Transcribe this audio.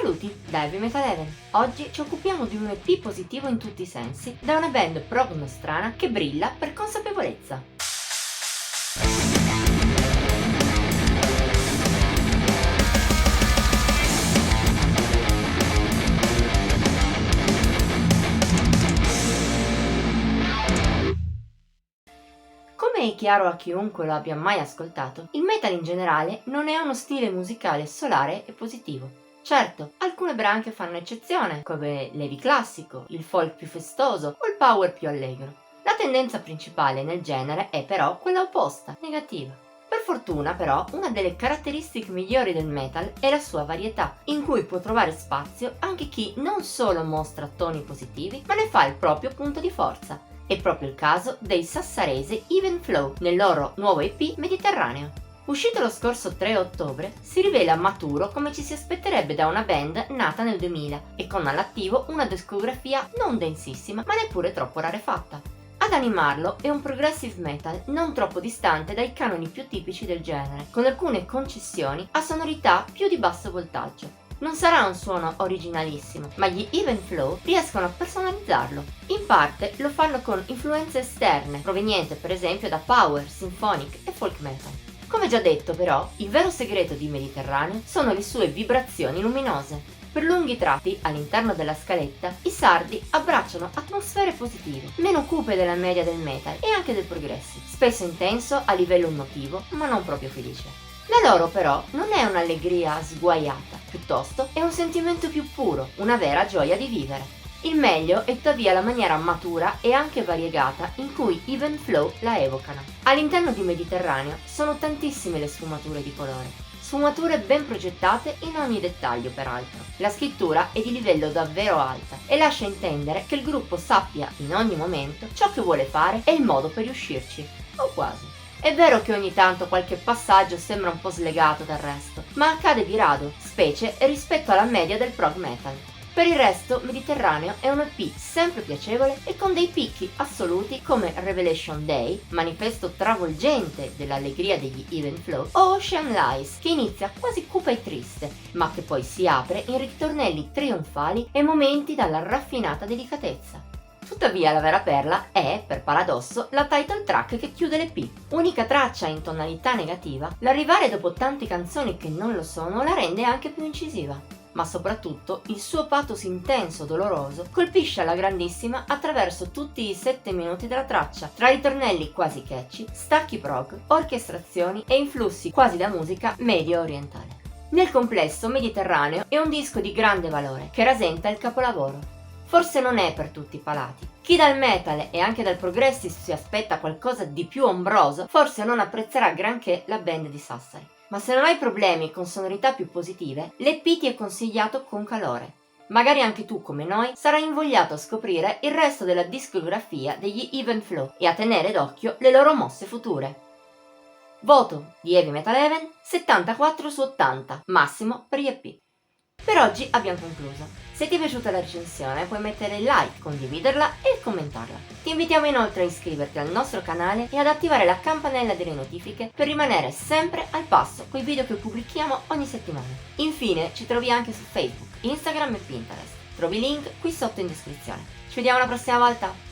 Saluti da Heavy Metal Heaven. Oggi ci occupiamo di un EP positivo in tutti i sensi, da una band prog nostrana che brilla per consapevolezza. Come è chiaro a chiunque lo abbia mai ascoltato, il metal in generale non è uno stile musicale solare e positivo. Certo, alcune branche fanno eccezione, come l'heavy classico, il folk più festoso o il power più allegro. La tendenza principale nel genere è però quella opposta, negativa. Per fortuna però, una delle caratteristiche migliori del metal è la sua varietà, in cui può trovare spazio anche chi non solo mostra toni positivi, ma ne fa il proprio punto di forza. È proprio il caso dei sassaresi Even Flow nel loro nuovo EP Mediterraneo. Uscito lo scorso 3 ottobre, si rivela maturo come ci si aspetterebbe da una band nata nel 2000 e con all'attivo una discografia non densissima ma neppure troppo rarefatta. Ad animarlo è un progressive metal non troppo distante dai canoni più tipici del genere, con alcune concessioni a sonorità più di basso voltaggio. Non sarà un suono originalissimo, ma gli Even Flow riescono a personalizzarlo. In parte lo fanno con influenze esterne, provenienti per esempio da power, symphonic e folk metal. Come già detto però, il vero segreto di Mediterraneo sono le sue vibrazioni luminose. Per lunghi tratti, all'interno della scaletta, i sardi abbracciano atmosfere positive, meno cupe della media del metal e anche del progressive, spesso intenso a livello emotivo, ma non proprio felice. La loro però non è un'allegria sguaiata, piuttosto è un sentimento più puro, una vera gioia di vivere. Il meglio è tuttavia la maniera matura e anche variegata in cui Even Flow la evocano. All'interno di Mediterraneo sono tantissime le sfumature di colore. Sfumature ben progettate in ogni dettaglio peraltro. La scrittura è di livello davvero alta e lascia intendere che il gruppo sappia in ogni momento ciò che vuole fare e il modo per riuscirci, o quasi. È vero che ogni tanto qualche passaggio sembra un po' slegato dal resto, ma accade di rado, specie rispetto alla media del prog metal. Per il resto, Mediterraneo è un EP sempre piacevole e con dei picchi assoluti come Revelation Day, manifesto travolgente dell'allegria degli Even Flow, o Ocean Lies, che inizia quasi cupa e triste, ma che poi si apre in ritornelli trionfali e momenti dalla raffinata delicatezza. Tuttavia la vera perla è, per paradosso, la title track che chiude l'EP. Unica traccia in tonalità negativa, l'arrivare dopo tante canzoni che non lo sono la rende anche più incisiva. Ma soprattutto il suo pathos intenso, doloroso, colpisce alla grandissima attraverso tutti i 7 minuti della traccia, tra ritornelli quasi catchy, stacchi prog, orchestrazioni e influssi quasi da musica medio orientale. Nel complesso Mediterraneo è un disco di grande valore, che rasenta il capolavoro. Forse non è per tutti i palati. Chi dal metal e anche dal progressive si aspetta qualcosa di più ombroso, forse non apprezzerà granché la band di Sassari. Ma se non hai problemi con sonorità più positive, l'EP ti è consigliato con calore. Magari anche tu, come noi, sarai invogliato a scoprire il resto della discografia degli Even Flow e a tenere d'occhio le loro mosse future. Voto di Heavy Metal Heaven 74 su 80, massimo per gli EP. Per oggi abbiamo concluso. Se ti è piaciuta la recensione puoi mettere like, condividerla e commentarla. Ti invitiamo inoltre a iscriverti al nostro canale e ad attivare la campanella delle notifiche per rimanere sempre al passo con i video che pubblichiamo ogni settimana. Infine ci trovi anche su Facebook, Instagram e Pinterest. Trovi i link qui sotto in descrizione. Ci vediamo la prossima volta!